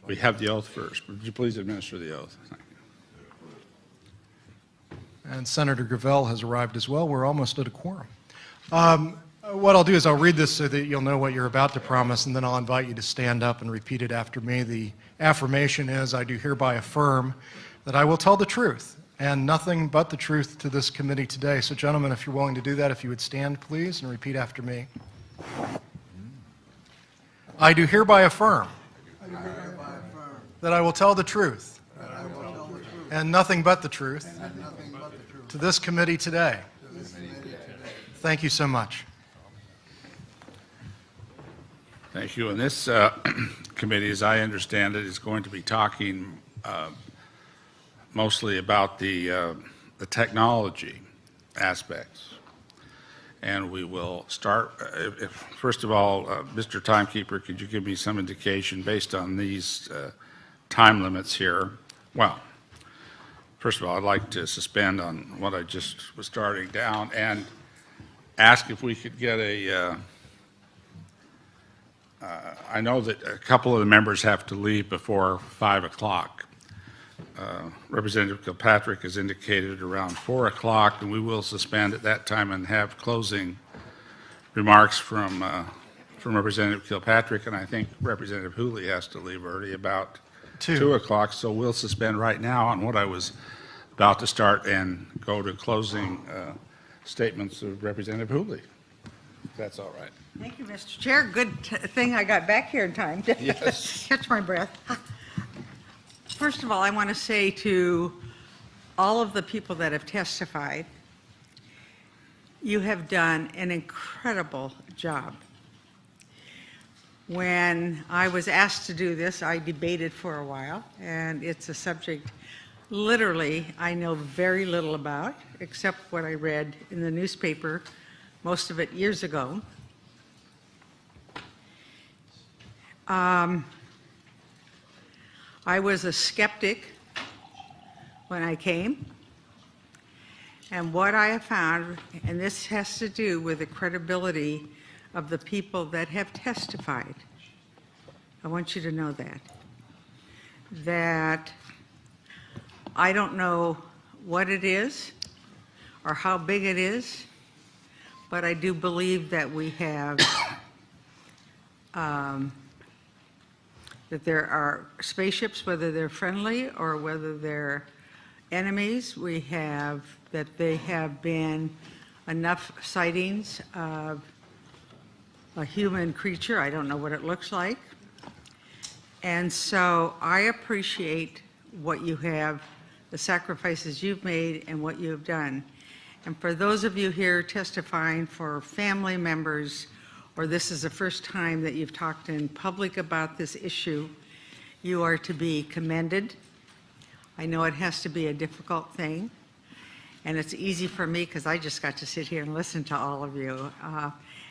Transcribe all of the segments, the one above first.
We have the oath first. Would you please administer the oath? Thank you. And Senator Gravel has arrived as well. We're almost at a quorum. What I'll do is I'll read this so that you'll know what you're about to promise, and then I'll invite you to stand up and repeat it after me. The affirmation is, I do hereby affirm that I will tell the truth and nothing but the truth to this committee today. So gentlemen, if you're willing to do that, if you would stand, please, and repeat after me. I do hereby affirm that I will tell the truth and nothing but the truth to this committee today. Thank you so much. Thank you. And this committee, as I understand it, is going to be talking mostly about the technology aspects. And we will start, first of all, Mr. Timekeeper, could you give me some indication based on these time limits here? Well, first of all, I'd like to suspend on what I just was starting down and ask if we could get a, I know that a couple of the members have to leave before 5 o'clock. Representative Kilpatrick has indicated around 4 o'clock, and we will suspend at that time and have closing remarks from Representative Kilpatrick, and I think Representative Hooley has to leave early about 2 o'clock, so we'll suspend right now on what I was about to start and go to closing statements of Representative Hooley, if that's all right. Thank you, Mr. Chair. Good thing I got back here in time to Yes. catch my breath. First of all, I want to say to all of the people that have testified, you have done an incredible job. When I was asked to do this, I debated for a while, and it's a subject literally I know very little about, except what I read in the newspaper, most of it years ago. I was a skeptic when I came, and what I have found, and this has to do with the credibility of the people that have testified. I want you to know that I don't know what it is or how big it is, but I do believe that we have that there are spaceships, whether they're friendly or whether they're enemies. We have that they have been enough sightings of a human creature. I don't know what it looks like. And so I appreciate what you have, the sacrifices you've made and what you have done. And for those of you here testifying for family members, or this is the first time that you've talked in public about this issue, you are to be commended. I know it has to be a difficult thing, and it's easy for me because I just got to sit here and listen to all of you.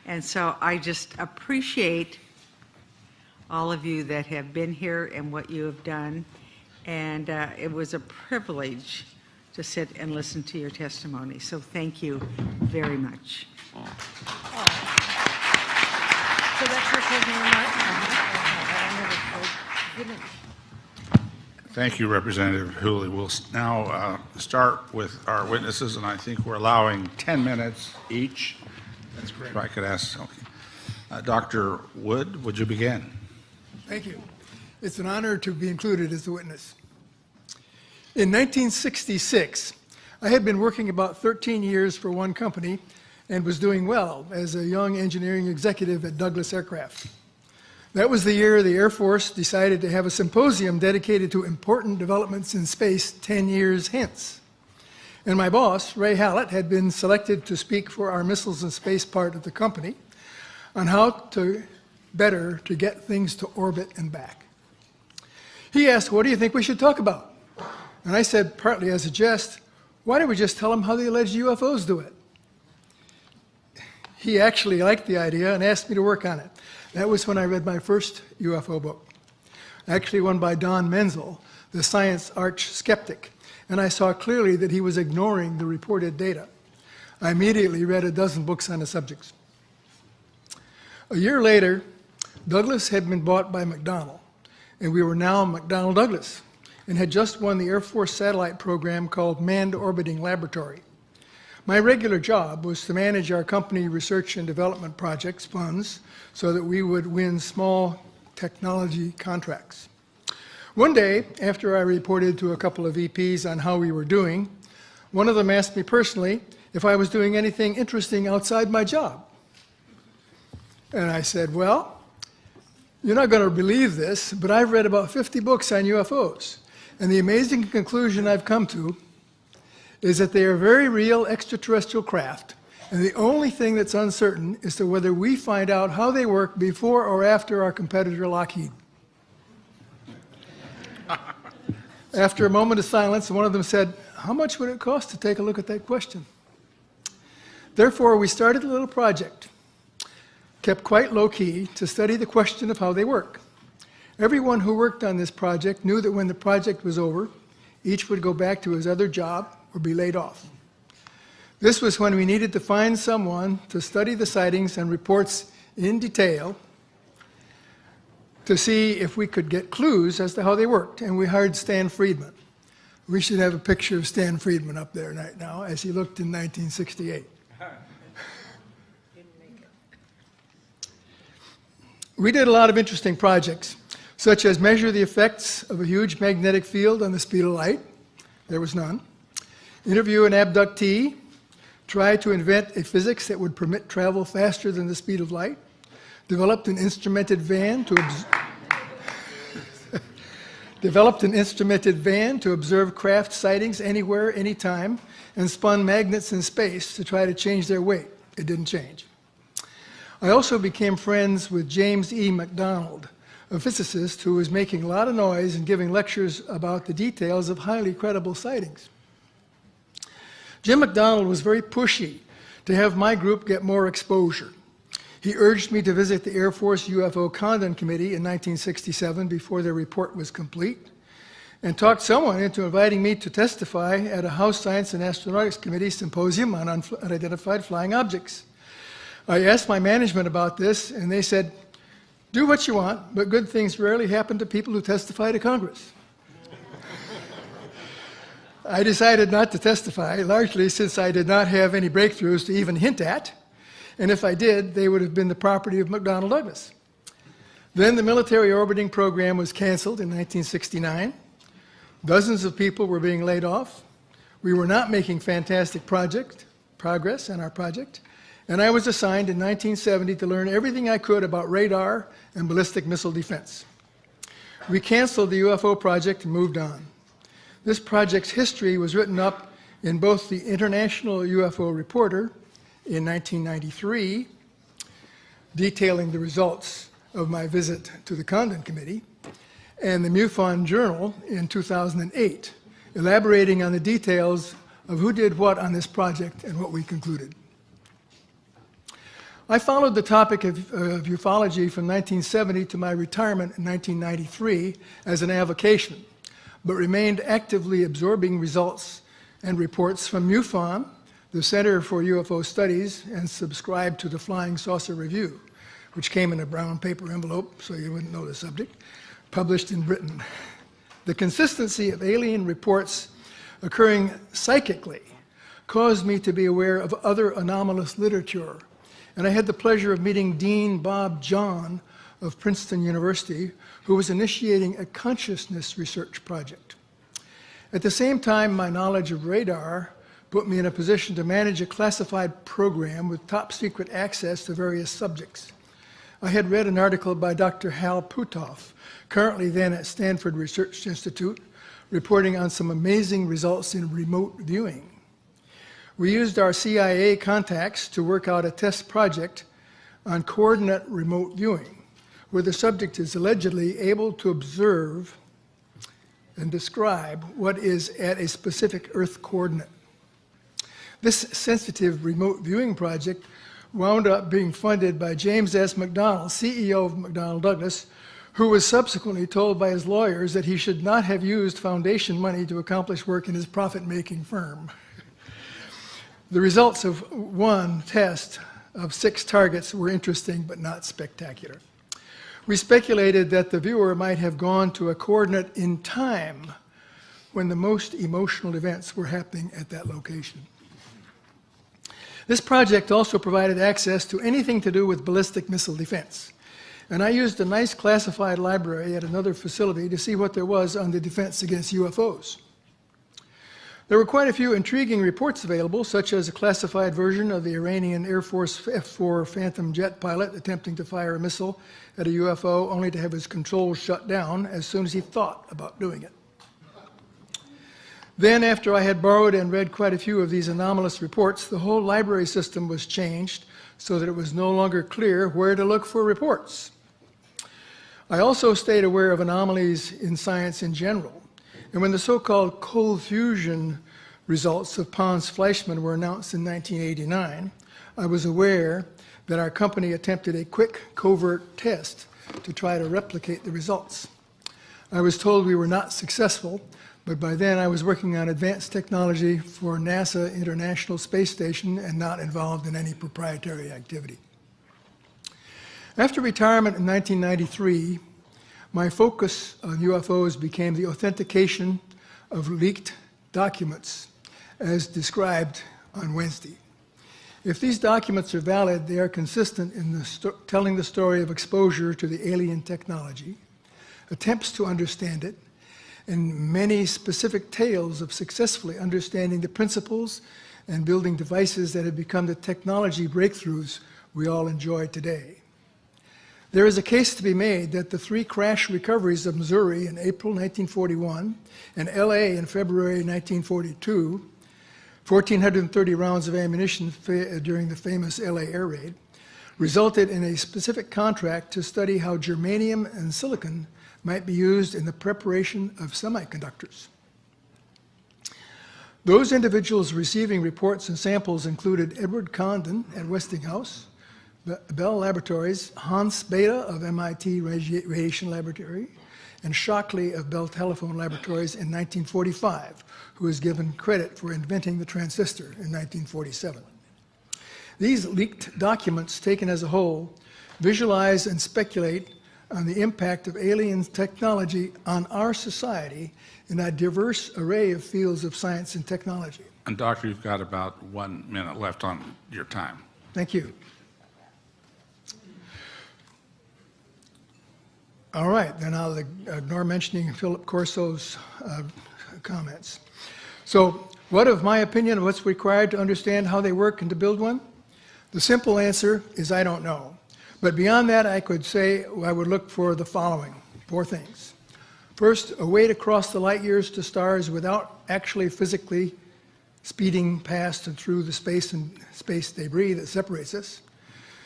And so I just appreciate all of you that have been here and what you have done. And it was a privilege to sit and listen to your testimony. So thank you very much. So that's your closing remarks? Thank you, Representative Hooley. We'll now start with our witnesses, and I think we're allowing 10 minutes each. That's correct. If I could ask, okay. Dr. Wood, would you begin? Thank you. It's an honor to be included as a witness. In 1966, I had been working about 13 years for one company and was doing well as a young engineering executive at Douglas Aircraft. That was the year the Air Force decided to have a symposium dedicated to important developments in space 10 years hence. And my boss, Ray Hallett, had been selected to speak for our missiles and space part of the company on how to better to get things to orbit and back. He asked, what do you think we should talk about? And I said, partly as a jest, why don't we just tell them how the alleged UFOs do it? He actually liked the idea and asked me to work on it. That was when I read my first UFO book, actually one by Don Menzel, the science arch skeptic, and I saw clearly that he was ignoring the reported data. I immediately read a dozen books on the subjects. A year later, Douglas had been bought by McDonnell, and we were now McDonnell Douglas and had just won the Air Force satellite program called Manned Orbiting Laboratory. My regular job was to manage our company research and development projects funds so that we would win small technology contracts. One day, after I reported to a couple of VPs on how we were doing, one of them asked me personally if I was doing anything interesting outside my job. And I said, well, you're not going to believe this, but I've read about 50 books on UFOs. And the amazing conclusion I've come to is that they are very real extraterrestrial craft. And the only thing that's uncertain is to whether we find out how they work before or after our competitor Lockheed. After a moment of silence, one of them said, how much would it cost to take a look at that question? Therefore, we started a little project, kept quite low-key, to study the question of how they work. Everyone who worked on this project knew that when the project was over, each would go back to his other job or be laid off. This was when we needed to find someone to study the sightings and reports in detail to see if we could get clues as to how they worked, and we hired Stan Friedman. We should have a picture of Stan Friedman up there right now as he looked in 1968. We did a lot of interesting projects, such as measure the effects of a huge magnetic field on the speed of light. There was none. Interview an abductee. Try to invent a physics that would permit travel faster than the speed of light. Developed an instrumented van to observe craft sightings anywhere, anytime, and spun magnets in space to try to change their weight. It didn't change. I also became friends with James E. McDonald, a physicist who was making a lot of noise and giving lectures about the details of highly credible sightings. Jim McDonald was very pushy to have my group get more exposure. He urged me to visit the Air Force UFO Condon Committee in 1967 before their report was complete, and talked someone into inviting me to testify at a House Science and Astronautics Committee symposium on unidentified flying objects. I asked my management about this, and they said, do what you want, but good things rarely happen to people who testify to Congress. I decided not to testify, largely since I did not have any breakthroughs to even hint at, and if I did, they would have been the property of McDonnell Douglas. Then the military orbiting program was canceled in 1969. Dozens of people were being laid off. We were not making fantastic progress on our project, and I was assigned in 1970 to learn everything I could about radar and ballistic missile defense. We canceled the UFO project and moved on. This project's history was written up in both the International UFO Reporter in 1993, detailing the results of my visit to the Condon Committee, and the MUFON Journal in 2008, elaborating on the details of who did what on this project and what we concluded. I followed the topic of ufology from 1970 to my retirement in 1993 as an avocation, but remained actively absorbing results and reports from MUFON, the Center for UFO Studies, and subscribed to the Flying Saucer Review, which came in a brown paper envelope, so you wouldn't know the subject, published in Britain. The consistency of alien reports occurring psychically caused me to be aware of other anomalous literature, and I had the pleasure of meeting Dean Bob John of Princeton University, who was initiating a consciousness research project. At the same time, my knowledge of radar put me in a position to manage a classified program with top secret access to various subjects. I had read an article by Dr. Hal Puthoff, currently then at Stanford Research Institute, reporting on some amazing results in remote viewing. We used our CIA contacts to work out a test project on coordinate remote viewing, where the subject is allegedly able to observe and describe what is at a specific Earth coordinate. This sensitive remote viewing project wound up being funded by James S. McDonnell, CEO of McDonnell Douglas, who was subsequently told by his lawyers that he should not have used foundation money to accomplish work in his profit-making firm. The results of one test of 6 targets were interesting but not spectacular. We speculated that the viewer might have gone to a coordinate in time when the most emotional events were happening at that location. This project also provided access to anything to do with ballistic missile defense. And I used a nice classified library at another facility to see what there was on the defense against UFOs. There were quite a few intriguing reports available, such as a classified version of the Iranian Air Force F-4 Phantom jet pilot attempting to fire a missile at a UFO only to have his controls shut down as soon as he thought about doing it. Then, after I had borrowed and read quite a few of these anomalous reports, the whole library system was changed so that it was no longer clear where to look for reports. I also stayed aware of anomalies in science in general. And when the so-called cold fusion results of Pons-Fleischmann were announced in 1989, I was aware that our company attempted a quick covert test to try to replicate the results. I was told we were not successful, but by then I was working on advanced technology for NASA International Space Station and not involved in any proprietary activity. After retirement in 1993, my focus on UFOs became the authentication of leaked documents as described on Wednesday. If these documents are valid, they are consistent in telling the story of exposure to the alien technology, attempts to understand it, and many specific tales of successfully understanding the principles and building devices that have become the technology breakthroughs we all enjoy today. There is a case to be made that the 3 crash recoveries of Missouri in April 1941 and LA in February 1942, 1,430 rounds of ammunition during the famous LA air raid, resulted in a specific contract to study how germanium and silicon might be used in the preparation of semiconductors. Those individuals receiving reports and samples included Edward Condon at Westinghouse, Bell Laboratories, Hans Bethe of MIT Radiation Laboratory, and Shockley of Bell Telephone Laboratories in 1945, who is given credit for inventing the transistor in 1947. These leaked documents, taken as a whole, visualize and speculate on the impact of alien technology on our society in a diverse array of fields of science and technology. And Doctor, you've got about 1 minute left on your time. Thank you. All right, then I'll ignore mentioning Philip Corso's comments. So, what of my opinion of what's required to understand how they work and to build one? The simple answer is I don't know. But beyond that, I could say I would look for the following 4 things. First, a way to cross the light years to stars without actually physically speeding past and through the space and space debris that separates us.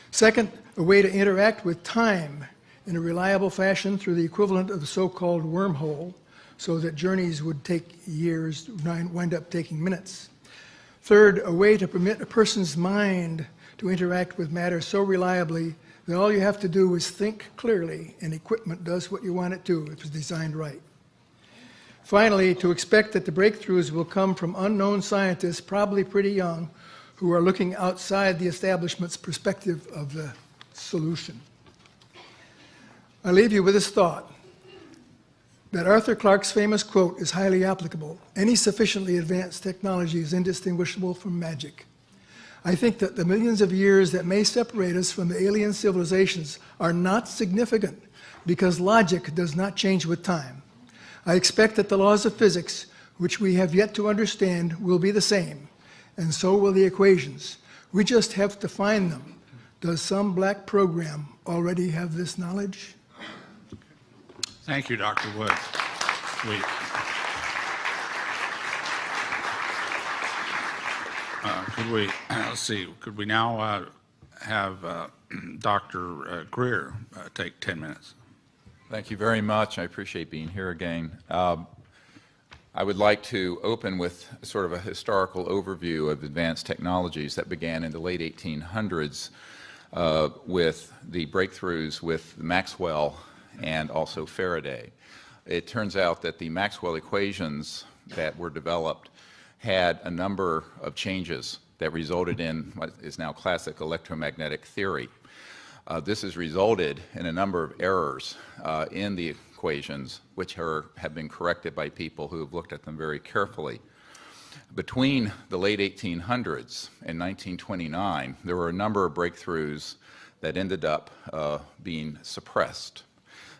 Second, a way to interact with time in a reliable fashion through the equivalent of the so-called wormhole, so that journeys would take years, wind up taking minutes. Third, a way to permit a person's mind to interact with matter so reliably that all you have to do is think clearly and equipment does what you want it to if it's designed right. Finally, to expect that the breakthroughs will come from unknown scientists, probably pretty young, who are looking outside the establishment's perspective of the solution. I leave you with this thought, that Arthur Clarke's famous quote is highly applicable. Any sufficiently advanced technology is indistinguishable from magic. I think that the millions of years that may separate us from the alien civilizations are not significant because logic does not change with time. I expect that the laws of physics, which we have yet to understand, will be the same, and so will the equations. We just have to find them. Does some black program already have this knowledge? Thank you, Dr. Wood. Let's see, could we now have Dr. Greer take 10 minutes? Thank you very much. I appreciate being here again. I would like to open with sort of a historical overview of advanced technologies that began in the late 1800s with the breakthroughs with Maxwell and also Faraday. It turns out that the Maxwell equations that were developed had a number of changes that resulted in what is now classic electromagnetic theory. This has resulted in a number of errors in the equations, which have been corrected by people who have looked at them very carefully. Between the late 1800s and 1929, there were a number of breakthroughs that ended up being suppressed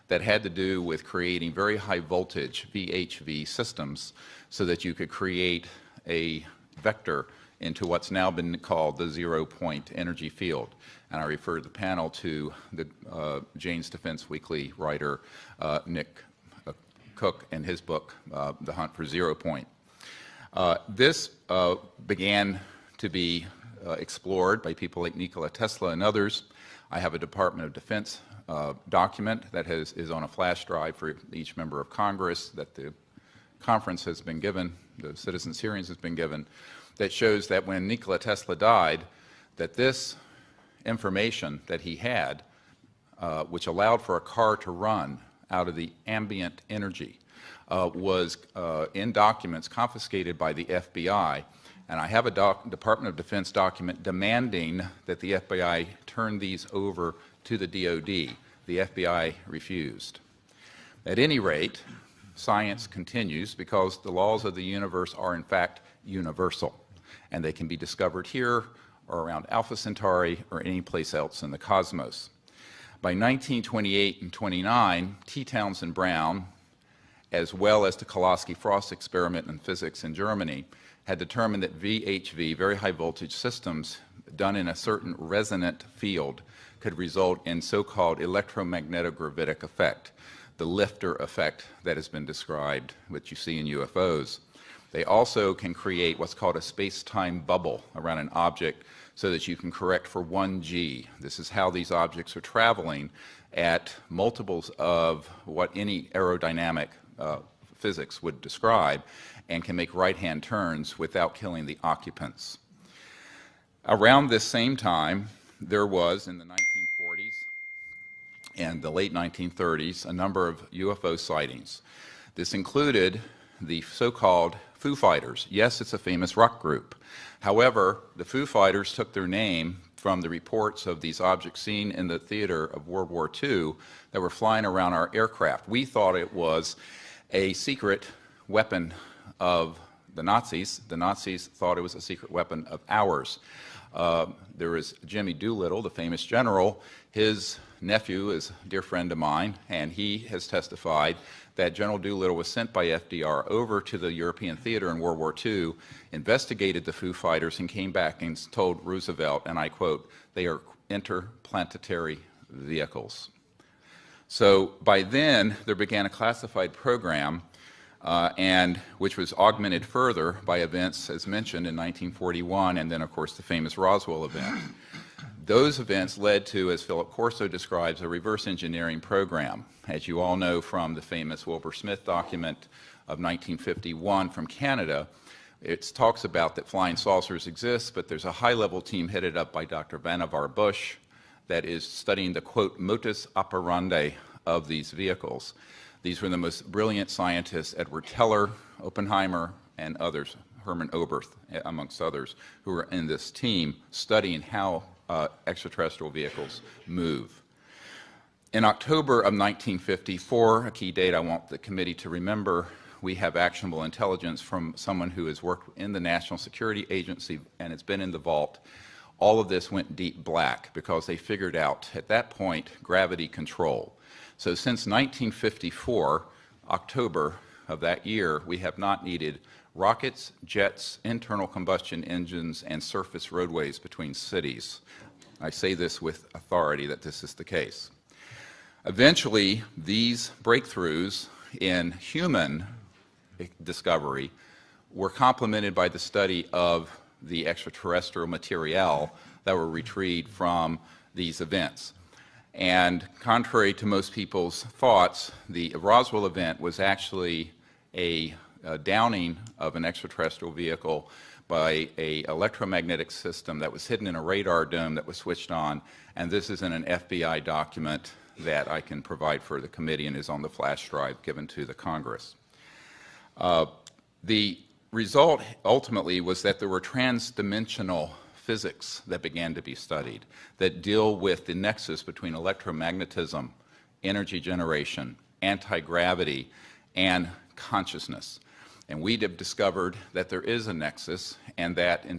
that had to do with creating very high voltage VHV systems so that you could create a vector into what's now been called the zero-point energy field. And I refer the panel to the Jane's Defense Weekly writer Nick Cook and his book, The Hunt for Zero Point. This began to be explored by people like Nikola Tesla and others. I have a Department of Defense document that is on a flash drive for each member of Congress that the conference has been given, the Citizens Hearings has been given, that shows that when Nikola Tesla died, that this information that he had, which allowed for a car to run out of the ambient energy, was in documents confiscated by the FBI. And I have a Department of Defense document demanding that the FBI turn these over to the DoD. The FBI refused. At any rate, science continues because the laws of the universe are in fact universal, and they can be discovered here or around Alpha Centauri or any place else in the cosmos. By 1928 and 29, T. Townsend Brown, as well as the Koloski-Frost experiment in physics in Germany, had determined that VHV, very high voltage systems, done in a certain resonant field could result in so-called electromagnetic-gravitic effect, the lifter effect that has been described, which you see in UFOs. They also can create what's called a space-time bubble around an object so that you can correct for 1G. This is how these objects are traveling at multiples of what any aerodynamic physics would describe, and can make right-hand turns without killing the occupants. Around this same time, there was, in the 1940s and the late 1930s, a number of UFO sightings. This included the so-called Foo Fighters. Yes, it's a famous rock group. However, the Foo Fighters took their name from the reports of these objects seen in the theater of World War II that were flying around our aircraft. We thought it was a secret weapon of the Nazis. The Nazis thought it was a secret weapon of ours. There was Jimmy Doolittle, the famous general. His nephew is a dear friend of mine, and he has testified that General Doolittle was sent by FDR over to the European theater in World War II, investigated the Foo Fighters, and came back and told Roosevelt, and I quote, "They are interplanetary vehicles." So by then, there began a classified program, which was augmented further by events, as mentioned, in 1941, and then, of course, the famous Roswell event. Those events led to, as Philip Corso describes, a reverse engineering program. As you all know from the famous Wilbur Smith document of 1951 from Canada, it talks about that flying saucers exist, but there's a high-level team headed up by Dr. Vannevar Bush that is studying the, quote, modus operandi of these vehicles. These were the most brilliant scientists, Edward Teller, Oppenheimer, and others, Hermann Oberth, amongst others, who were in this team studying how extraterrestrial vehicles move. In October of 1954, a key date I want the committee to remember, we have actionable intelligence from someone who has worked in the National Security Agency and has been in the vault. All of this went deep black because they figured out, at that point, gravity control. So since 1954, October of that year, we have not needed rockets, jets, internal combustion engines, and surface roadways between cities. I say this with authority that this is the case. Eventually, these breakthroughs in human discovery were complemented by the study of the extraterrestrial material that were retrieved from these events. And contrary to most people's thoughts, the Roswell event was actually a downing of an extraterrestrial vehicle by an electromagnetic system that was hidden in a radar dome that was switched on, and this is in an FBI document that I can provide for the committee and is on the flash drive given to the Congress. The result ultimately was that there were transdimensional physics that began to be studied that deal with the nexus between electromagnetism, energy generation, anti-gravity, and consciousness. And we have discovered that there is a nexus, and that in